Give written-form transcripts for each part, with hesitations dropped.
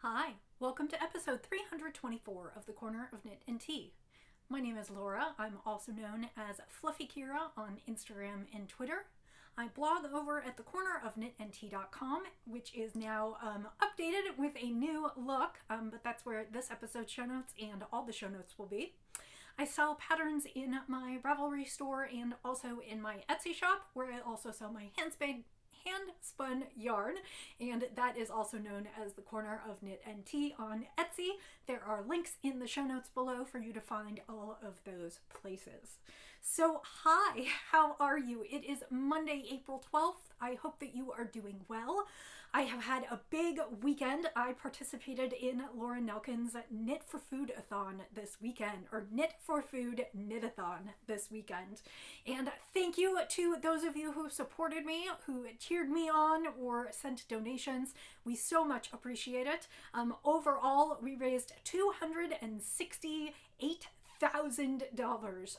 Hi, welcome to episode 324 of the Corner of Knit and Tea. My name is Laura. I'm also known as Fluffy Kira on Instagram and Twitter. I blog over at thecornerofknitandtea.com, which is now updated with a new look, but that's where this episode's show notes and all the show notes will be. I sell patterns in my Ravelry store and also in my Etsy shop, where I also sell my hand-spun yarn, and that is also known as the Corner of Knit and Tea on Etsy. There are links in the show notes below for you to find all of those places. So hi, how are you? It is Monday, April 12th. I hope that you are doing well. I have had a big weekend. I participated in Laura Nelkin's Knit for Food-a-thon this weekend, or Knit for Food Knitathon this weekend. And thank you to those of you who supported me, who cheered me on, or sent donations. We so much appreciate it. Overall, we raised $268,000.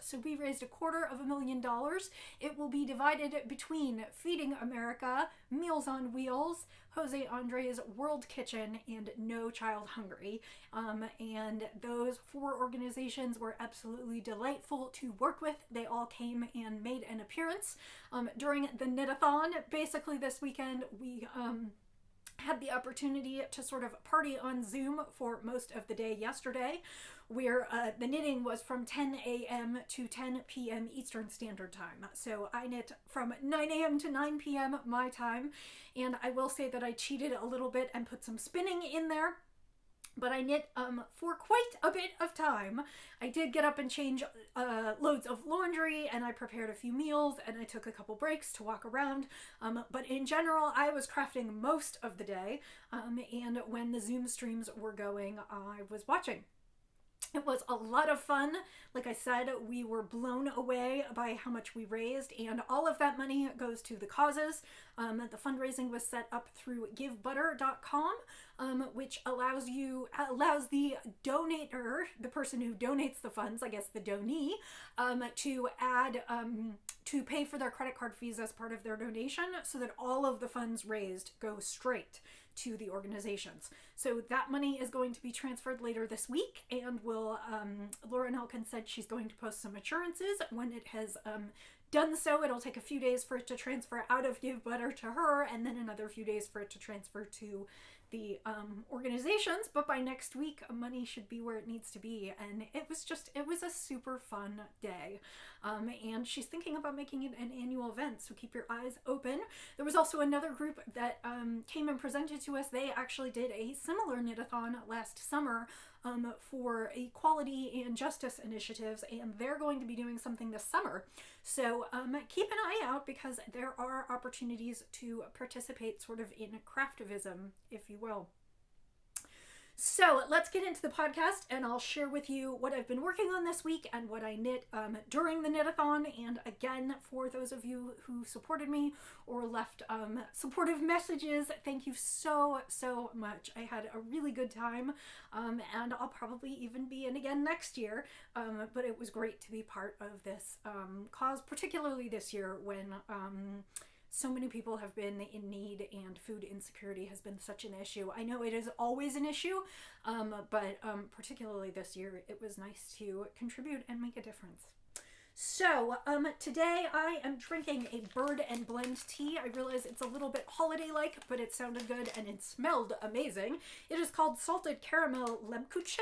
So we raised $250,000. It will be divided between Feeding America, Meals on Wheels, Jose Andres' World Kitchen, and No Child Hungry. And those four organizations were absolutely delightful to work with. They all came and made an appearance during the Knitathon. Basically this weekend we had the opportunity to sort of party on Zoom for most of the day yesterday, where the knitting was from 10 a.m. to 10 p.m. Eastern Standard Time. So I knit from 9 a.m. to 9 p.m. my time, and I will say that I cheated a little bit and put some spinning in there. But I knit for quite a bit of time. I did get up and change loads of laundry, and I prepared a few meals, and I took a couple breaks to walk around. But in general, I was crafting most of the day, and when the Zoom streams were going, I was watching. It was a lot of fun. Like I said, we were blown away by how much we raised, and all of that money goes to the causes. The fundraising was set up through givebutter.com, which allows the donator, the person who donates the funds, I guess the donee, to pay for their credit card fees as part of their donation, so that all of the funds raised go straight to the organizations. So that money is going to be transferred later this week, and Laura Nelkin said she's going to post some assurances when it has done so. It'll take a few days for it to transfer out of GiveButter to her, and then another few days for it to transfer to the organizations, but by next week money should be where it needs to be. And it was a super fun day, and she's thinking about making it an annual event, so keep your eyes open. There was also another group that came and presented to us. They actually did a similar knitathon last summer for equality and justice initiatives, and they're going to be doing something this summer. So keep an eye out, because there are opportunities to participate sort of in craftivism, if you will. So let's get into the podcast, and I'll share with you what I've been working on this week and what I knit during the knitathon. And again, for those of you who supported me or left supportive messages, thank you so much. I had a really good time, and I'll probably even be in again next year, but it was great to be part of this cause, particularly this year when so many people have been in need and food insecurity has been such an issue. I know it is always an issue, but particularly this year, it was nice to contribute and make a difference. So today I am drinking a Bird and Blend tea. I realize it's a little bit holiday-like, but it sounded good and it smelled amazing. It is called Salted Caramel Lemkuchen,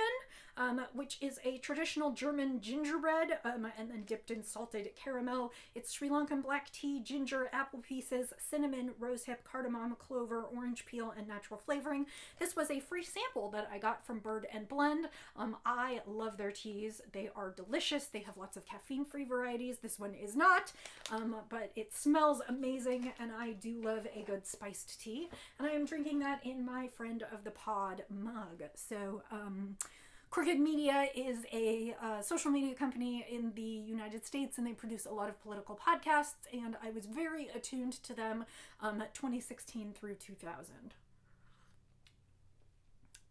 which is a traditional German gingerbread, and then dipped in salted caramel. It's Sri Lankan black tea, ginger, apple pieces, cinnamon, rosehip, cardamom, clover, orange peel, and natural flavoring. This was a free sample that I got from Bird and Blend. I love their teas. They are delicious. They have lots of caffeine-free varieties. This one is not, but it smells amazing, and I do love a good spiced tea. And I am drinking that in my Friend of the Pod mug. So, Crooked Media is a social media company in the United States, and they produce a lot of political podcasts, and I was very attuned to them 2016 through 2000.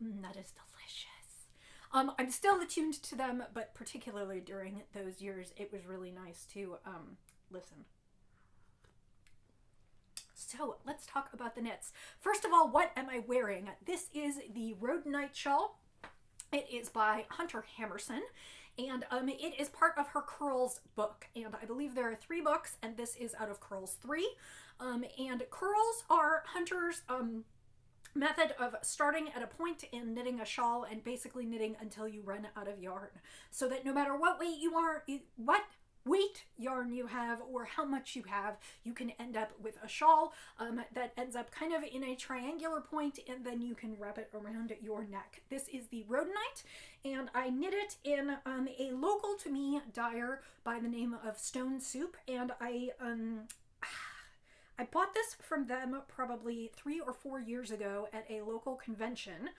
That is delicious. I'm still attuned to them, but particularly during those years, it was really nice to listen. So let's let's talk about the knits. First of all, what am I wearing? This is the Rhodonite shawl. It is by Hunter Hammerson, and it is part of her Curls book, and I believe there are 3 books, and this is out of Curls 3. And Curls are Hunter's method of starting at a point and knitting a shawl and basically knitting until you run out of yarn, so that no matter what weight yarn you have or how much you have, you can end up with a shawl that ends up kind of in a triangular point, and then you can wrap it around your neck. This is the Rhodonite, and I knit it in a local to me dyer by the name of Stone Soup, and I bought this from them probably 3 or 4 years ago at a local convention,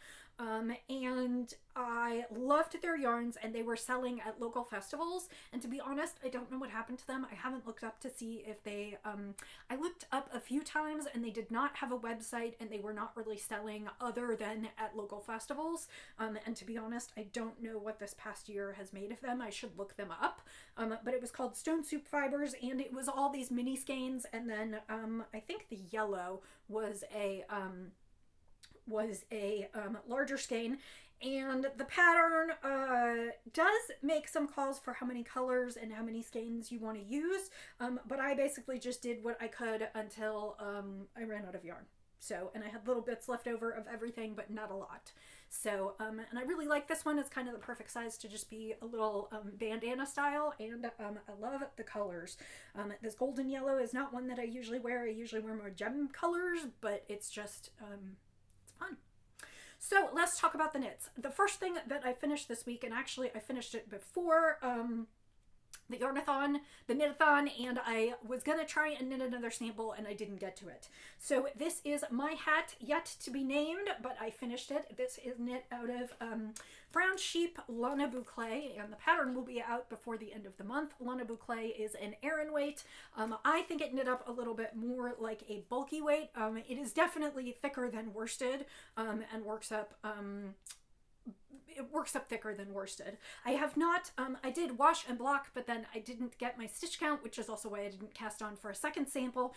and I loved their yarns, and they were selling at local festivals, and to be honest, I don't know what happened to them. I haven't looked up to see if they, I looked up a few times and they did not have a website, and they were not really selling other than at local festivals, and to be honest, I don't know what this past year has made of them. I should look them up, but it was called Stone Soup Fibers, and it was all these mini skeins, and then I think the yellow was a larger skein, and the pattern does make some calls for how many colors and how many skeins you want to use, but I basically just did what I could until I ran out of yarn. So, and I had little bits left over of everything, but not a lot. So, and I really like this one. It's kind of the perfect size to just be a little bandana style, and I love the colors. This golden yellow is not one that I usually wear. I usually wear more gem colors, but it's just, it's fun. So let's talk about the knits. The first thing that I finished this week, and actually I finished it before the Yarnathon, the Knitathon, and I was gonna try and knit another sample and I didn't get to it. So this is my hat, yet to be named, but I finished it. This is knit out of Brown Sheep Lana Boucle, and the pattern will be out before the end of the month. Lana Boucle is an Aran weight. I think it knit up a little bit more like a bulky weight. It is definitely thicker than worsted, and works up it works up thicker than worsted. I have not, I did wash and block, but then I didn't get my stitch count, which is also why I didn't cast on for a second sample,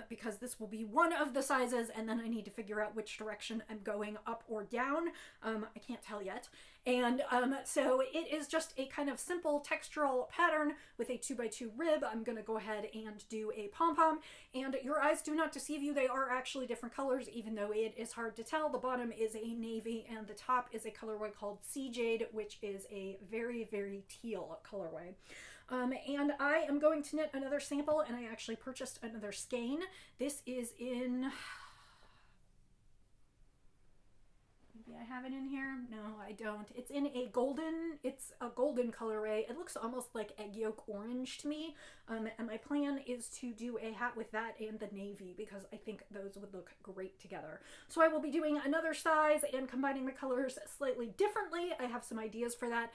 because this will be one of the sizes, and then I need to figure out which direction I'm going, up or down. I can't tell yet. And so it is just a kind of simple textural pattern with a 2x2 rib. I'm going to go ahead and do a pom-pom, and your eyes do not deceive you. They are actually different colors, even though it is hard to tell. The bottom is a navy and the top is a colorway called Sea Jade, which is a very, very teal colorway. And I am going to knit another sample, and I actually purchased another skein. This is in... Maybe I have it in here. No, I don't. It's in a golden, it's a golden colorway. It looks almost like egg yolk orange to me. And my plan is to do a hat with that and the navy, because I think those would look great together. So I will be doing another size and combining the colors slightly differently. I have some ideas for that.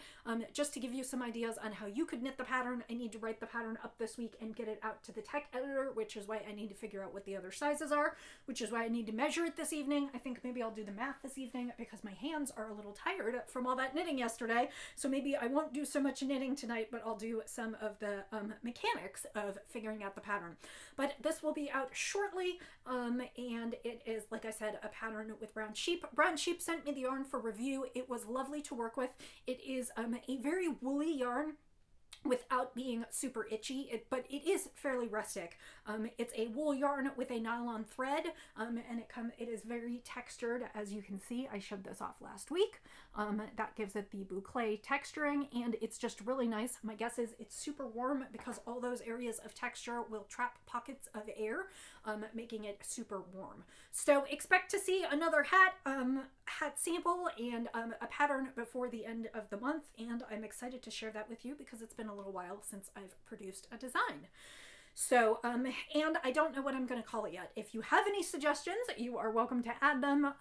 Just to give you some ideas on how you could knit the pattern, I need to write the pattern up this week and get it out to the tech editor, which is why I need to figure out what the other sizes are, which is why I need to measure it this evening. I think maybe I'll do the math this evening, because my hands are a little tired from all that knitting yesterday. So maybe I won't do so much knitting tonight, but I'll do some of the mechanics of figuring out the pattern. But this will be out shortly, and it is, like I said, a pattern with Brown Sheep. Brown Sheep sent me the yarn for review. It was lovely to work with. It is a very woolly yarn without being super itchy, but it is fairly rustic. It's a wool yarn with a nylon thread, and it is very textured, as you can see. I showed this off last week. That gives it the boucle texturing, and it's just really nice. My guess is it's super warm, because all those areas of texture will trap pockets of air, making it super warm. So expect to see another hat sample and a pattern before the end of the month, and I'm excited to share that with you, because it's been a little while since I've produced a design. So, and I don't know what I'm going to call it yet. If you have any suggestions, you are welcome to add them.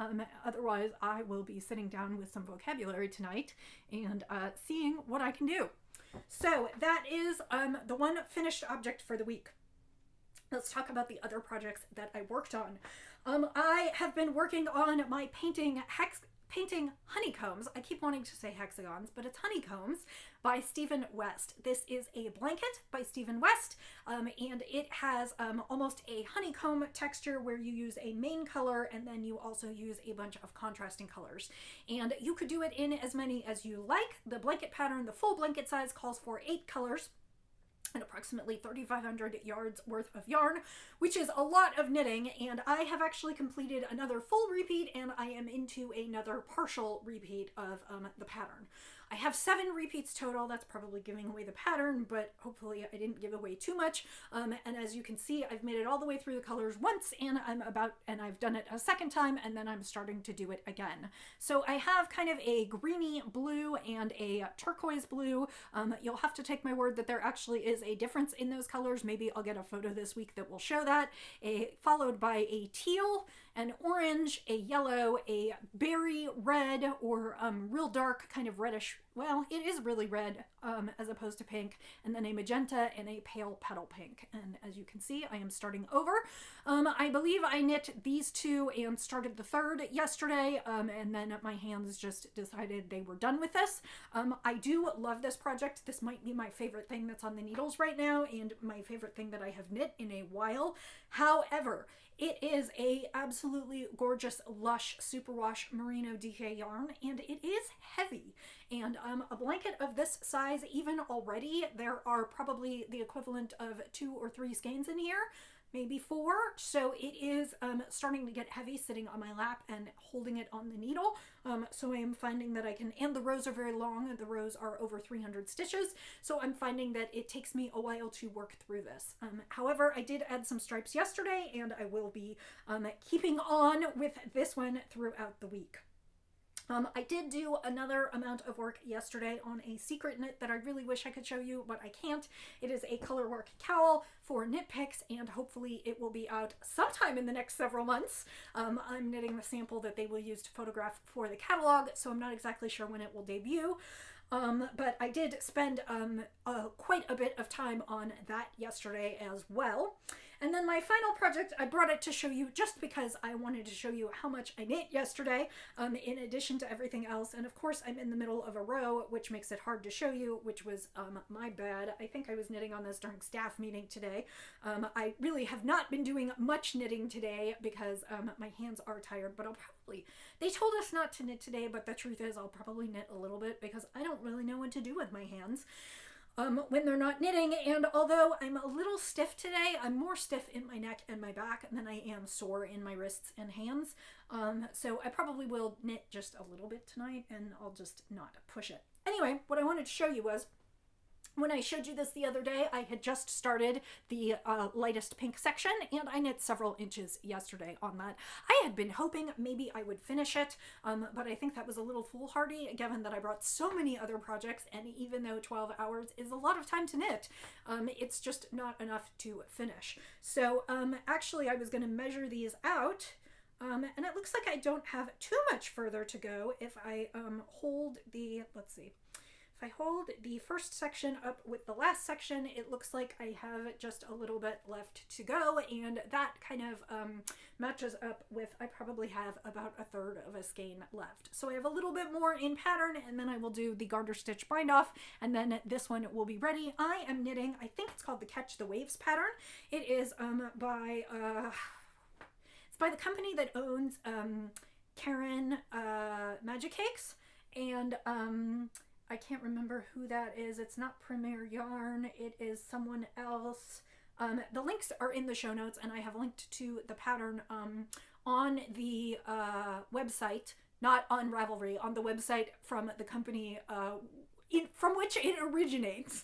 Otherwise, I will be sitting down with some vocabulary tonight and seeing what I can do. So that is the one finished object for the week. Let's talk about the other projects that I worked on. I have been working on my painting painting Honeycombs. I keep wanting to say hexagons, but it's Honeycombs by Stephen West. This is a blanket by Stephen West, and it has almost a honeycomb texture where you use a main color and then you also use a bunch of contrasting colors. And you could do it in as many as you like. The blanket pattern, the full blanket size, calls for 8 colors and approximately 3,500 yards worth of yarn, which is a lot of knitting, and I have actually completed another full repeat and I am into another partial repeat of the pattern. I have 7 repeats total. That's probably giving away the pattern, but hopefully I didn't give away too much. And as you can see, I've made it all the way through the colors once, and I've done it a second time, and then I'm starting to do it again. So I have kind of a greeny blue and a turquoise blue. You'll have to take my word that there actually is a difference in those colors. Maybe I'll get a photo this week that will show that. Followed by a teal, an orange, a yellow, a berry red, or real dark kind of reddish. Well, it is really red as opposed to pink, and then a magenta and a pale petal pink. And as you can see, I am starting over. I believe I knit these 2 and started the 3rd yesterday, and then my hands just decided they were done with this. I do love this project. This might be my favorite thing that's on the needles right now, and my favorite thing that I have knit in a while. However, it is a absolutely gorgeous, lush, superwash merino DK yarn, and it is heavy. And a blanket of this size, even already, there are probably the equivalent of 2 or 3 skeins in here, maybe 4. So it is starting to get heavy sitting on my lap and holding it on the needle. So I am finding that I can, and the rows are very long, and the rows are over 300 stitches. So I'm finding that it takes me a while to work through this. However, I did add some stripes yesterday, and I will be keeping on with this one throughout the week. I did do another amount of work yesterday on a secret knit that I really wish I could show you, but I can't. It is a colorwork cowl for Knit Picks, and hopefully it will be out sometime in the next several months. I'm knitting the sample that they will use to photograph for the catalog, so I'm not exactly sure when it will debut. But I did spend quite a bit of time on that yesterday as well. And then my final project, I brought it to show you just because I wanted to show you how much I knit yesterday, in addition to everything else. And of course, I'm in the middle of a row, which makes it hard to show you, which was my bad. I think I was knitting on this during staff meeting today. I really have not been doing much knitting today because my hands are tired, but I'll probably, they told us not to knit today, but the truth is I'll probably knit a little bit because I don't really know what to do with my hands when they're not knitting. And although I'm a little stiff today, I'm more stiff in my neck and my back than I am sore in my wrists and hands. So I probably will knit just a little bit tonight, and I'll just not push it. Anyway, what I wanted to show you was, when I showed you this the other day, I had just started the lightest pink section, and I knit several inches yesterday on that. I had been hoping maybe I would finish it, but I think that was a little foolhardy given that I brought so many other projects, and even though 12 hours is a lot of time to knit, it's just not enough to finish. So actually I was going to measure these out, and it looks like I don't have too much further to go if I hold the, let's see. If I hold the first section up with the last section, it looks like I have just a little bit left to go, and that kind of matches up with, I probably have about 1/3 of a skein left. So I have a little bit more in pattern, and then I will do the garter stitch bind off, and then this one will be ready. I am knitting, I think it's called the Catch the Waves pattern. It is by the company that owns Karen Magic Cakes, and I can't remember who that is. It's not Premier Yarn. It is someone else. The links are in the show notes, and I have linked to the pattern on the website, not on Ravelry, on the website from the company from which it originates.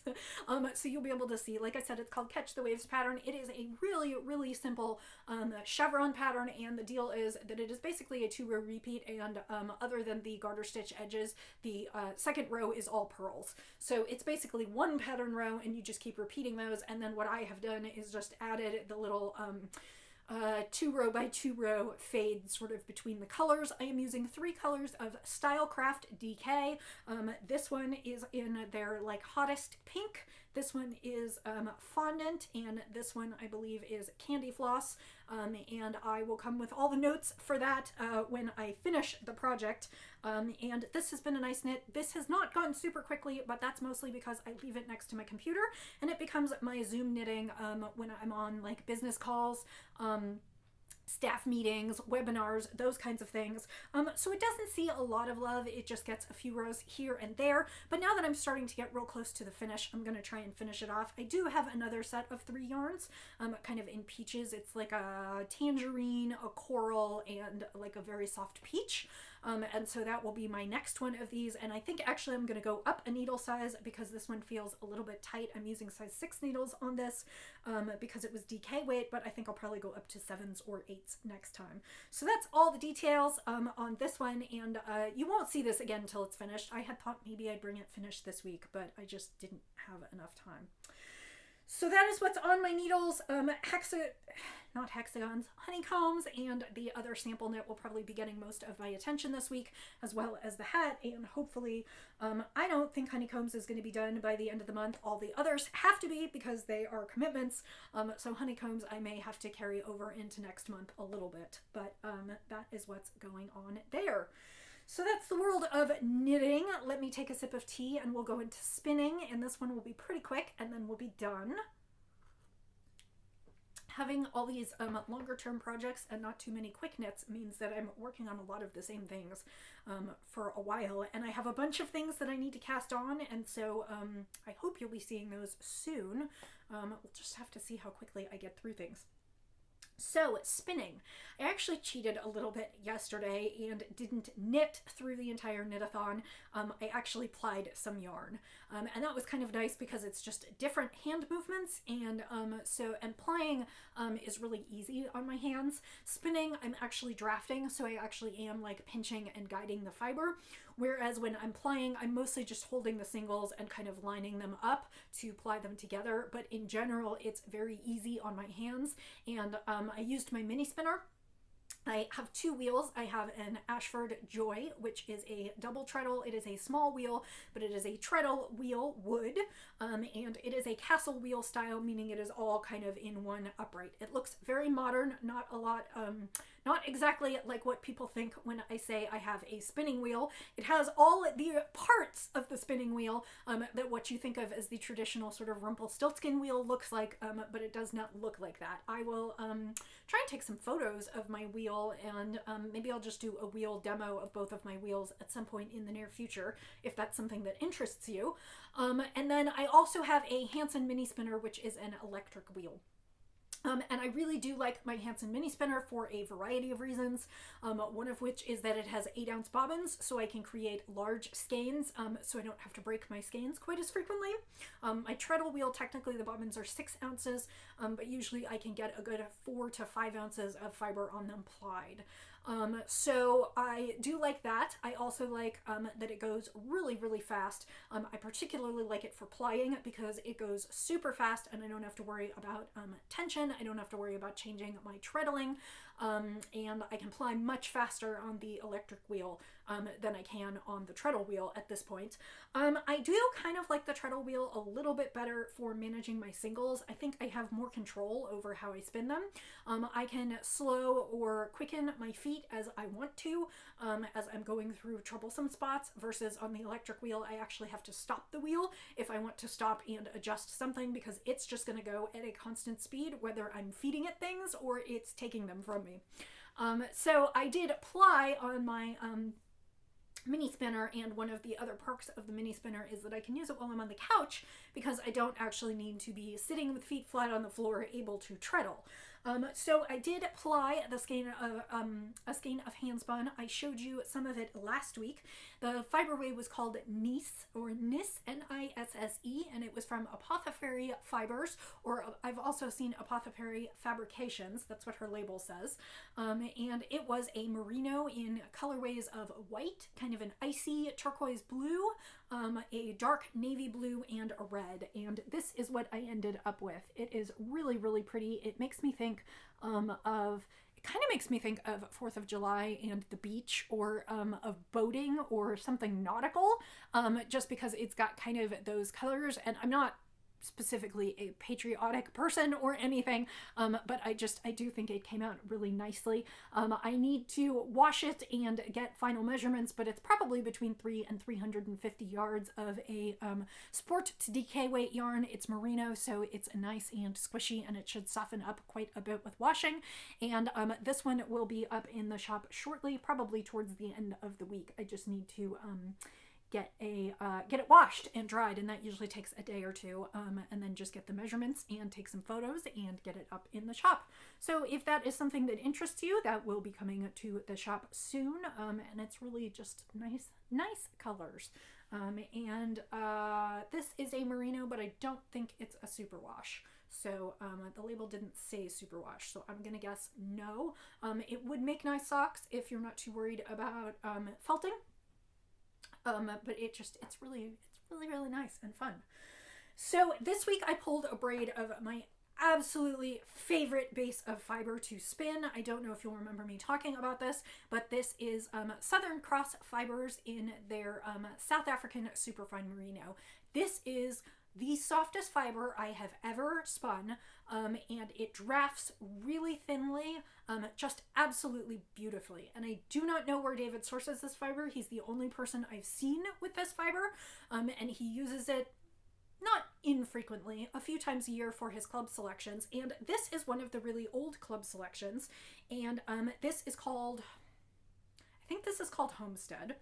So you'll be able to see, like I said, it's called Catch the Waves pattern. It is a really, really simple chevron pattern, and the deal is that it is basically a 2-row repeat, and other than the garter stitch edges, the second row is all purls. So it's basically one pattern row, and you just keep repeating those, and then what I have done is just added the little 2-row by 2-row fade sort of between the colors. I am using 3 colors of Stylecraft DK. This one is in their like hottest pink. This one is fondant, and this one I believe is candy floss, and I will come with all the notes for that when I finish the project. And this has been a nice knit. This has not gone super quickly, but that's mostly because I leave it next to my computer, and it becomes my Zoom knitting when I'm on like business calls, staff meetings, webinars, those kinds of things. So it doesn't see a lot of love. It just gets a few rows here and there. But now that I'm starting to get real close to the finish, I'm going to try and finish it off. I do have another set of 3 yarns, kind of in peaches. It's like a tangerine, a coral, and like a very soft peach. And so that will be my next one of these. And I think actually I'm going to go up a needle size because this one feels a little bit tight. I'm using size 6 needles on this because it was DK weight, but I think I'll probably go up to 7s or 8s next time. So that's all the details on this one. And you won't see this again until it's finished. I had thought maybe I'd bring it finished this week, but I just didn't have enough time. So that is what's on my needles. Not hexagons, honeycombs, and the other sample knit will probably be getting most of my attention this week, as well as the hat, and hopefully, I don't think honeycombs is going to be done by the end of the month. All the others have to be because they are commitments, so honeycombs I may have to carry over into next month a little bit, but that is what's going on there. So that's the world of knitting. Let me take a sip of tea and we'll go into spinning, and this one will be pretty quick and then we'll be done. Having all these longer term projects and not too many quick knits means that I'm working on a lot of the same things for a while, and I have a bunch of things that I need to cast on, and so I hope you'll be seeing those soon. We'll just have to see how quickly I get through things. So spinning, I actually cheated a little bit yesterday and didn't knit through the entire knit-a-thon. I actually plied some yarn, and that was kind of nice because it's just different hand movements, and plying is really easy on my hands. Spinning, I'm actually drafting, so I actually am like pinching and guiding the fiber, whereas when I'm plying, I'm mostly just holding the singles and kind of lining them up to ply them together. But in general, it's very easy on my hands, and I used my mini spinner. I have 2 wheels. I have an Ashford Joy, which is a double treadle. It is a small wheel, but it is a treadle wheel wood, and it is a castle wheel style, meaning it is all kind of in one upright. It looks very modern, not a lot, not exactly like what people think when I say I have a spinning wheel. It has all the parts of the spinning wheel that what you think of as the traditional sort of Rumpelstiltskin wheel looks like, but it does not look like that. I will try and take some photos of my wheel, and maybe I'll just do a wheel demo of both of my wheels at some point in the near future, if that's something that interests you. And then I also have a Hanson mini spinner, which is an electric wheel. And I really do like my Hanson mini spinner for a variety of reasons, one of which is that it has 8-ounce bobbins, so I can create large skeins, so I don't have to break my skeins quite as frequently. My treadle wheel, technically the bobbins are 6 ounces, but usually I can get a good 4 to 5 ounces of fiber on them plied. So I do like that. I also like that it goes really, really fast. I particularly like it for plying because it goes super fast and I don't have to worry about tension. I don't have to worry about changing my treadling, and I can ply much faster on the electric wheel than I can on the treadle wheel at this point. I do kind of like the treadle wheel a little bit better for managing my singles. I think I have more control over how I spin them. I can slow or quicken my feet as I want to as I'm going through troublesome spots, versus on the electric wheel I actually have to stop the wheel if I want to stop and adjust something, because it's just going to go at a constant speed whether I'm feeding it things or it's taking them from me. So I did ply on my mini spinner, and one of the other perks of the mini spinner is that I can use it while I'm on the couch because I don't actually need to be sitting with feet flat on the floor able to treadle. So I did ply the skein of a skein of handspun. I showed you some of it last week. The fiber weight was called Nisse, or Nisse, N-I-S-S-E, and it was from Apothecary Fibers, or I've also seen Apothecary Fabrications. That's what her label says. And it was a merino in colorways of white, kind of an icy turquoise blue, a dark navy blue, and a red. And this is what I ended up with. It is really, really pretty. It makes me think it kind of makes me think of 4th of July and the beach, or of boating or something nautical, just because it's got kind of those colors. And I'm not specifically a patriotic person or anything, but I do think it came out really nicely. I need to wash it and get final measurements, but it's probably between 3 and 350 yards of a sport to DK weight yarn. It's merino, so it's nice and squishy, and it should soften up quite a bit with washing. And this one will be up in the shop shortly, probably towards the end of the week. I just need to get it washed and dried, and that usually takes a day or two, and then just get the measurements and take some photos and get it up in the shop. So if that is something that interests you, that will be coming to the shop soon, and it's really just nice colors. This is a merino, but I don't think it's a superwash. So the label didn't say superwash, so I'm gonna guess no. It would make nice socks if you're not too worried about felting. But it's really nice and fun. So this week I pulled a braid of my absolutely favorite base of fiber to spin. I don't know if you'll remember me talking about this, but this is Southern Cross Fibers in their South African Superfine Merino. This is the softest fiber I have ever spun, and it drafts really thinly, just absolutely beautifully. And I do not know where David sources this fiber. He's the only person I've seen with this fiber, and he uses it not infrequently, a few times a year for his club selections. And this is one of the really old club selections, and this is called, I think this is called Homestead.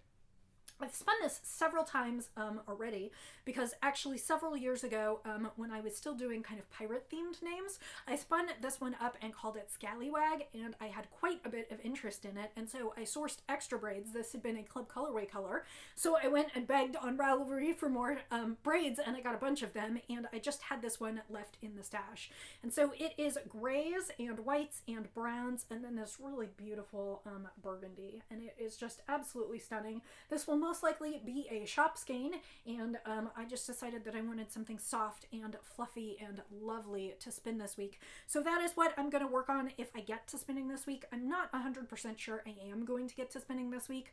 I've spun this several times already, because actually several years ago, when I was still doing kind of pirate themed names, I spun this one up and called it Scallywag, and I had quite a bit of interest in it, and so I sourced extra braids. This had been a club colorway color, so I went and begged on Ravelry for more braids, and I got a bunch of them, and I just had this one left in the stash. And so it is grays and whites and browns, and then this really beautiful burgundy, and it is just absolutely stunning. This will most likely be a shop skein, and I just decided that I wanted something soft and fluffy and lovely to spin this week. So that is what I'm going to work on if I get to spinning this week. I'm not 100% sure I am going to get to spinning this week.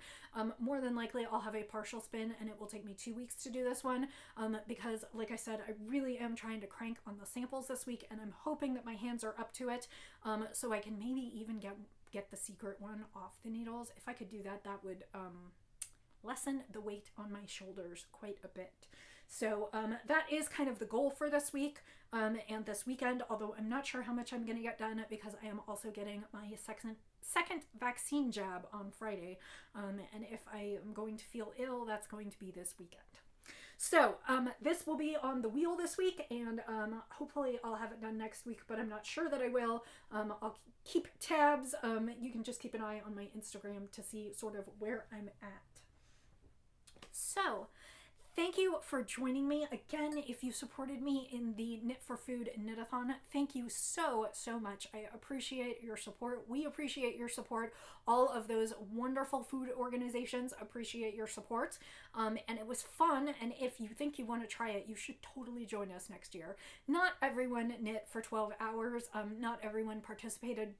More than likely I'll have a partial spin, and it will take me 2 weeks to do this one, because like I said, I really am trying to crank on the samples this week, and I'm hoping that my hands are up to it, so I can maybe even get the secret one off the needles. If I could do that, that would lessen the weight on my shoulders quite a bit. So that is kind of the goal for this week and this weekend, although I'm not sure how much I'm going to get done, because I am also getting my second vaccine jab on Friday, and if I am going to feel ill, that's going to be this weekend. So this will be on the wheel this week, and hopefully I'll have it done next week, but I'm not sure that I will. I'll keep tabs. You can just keep an eye on my Instagram to see sort of where I'm at. So, thank you for joining me. Again, if you supported me in the Knit for Food Knitathon, thank you so much. I appreciate your support. We appreciate your support. All of those wonderful food organizations appreciate your support. And it was fun, and if you think you want to try it, you should totally join us next year. Not everyone knit for 12 hours. Not everyone participated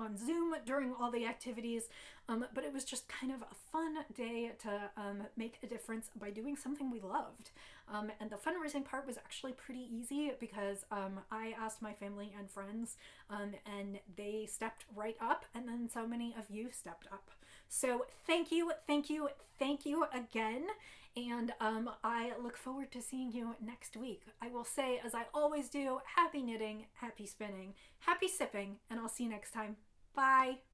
on Zoom during all the activities, but it was just kind of a fun day to make a difference by doing something we loved. And the fundraising part was actually pretty easy, because I asked my family and friends, and they stepped right up, and then so many of you stepped up. So thank you again, and I look forward to seeing you next week. I will say, as I always do, happy knitting, happy spinning, happy sipping, and I'll see you next time. Bye.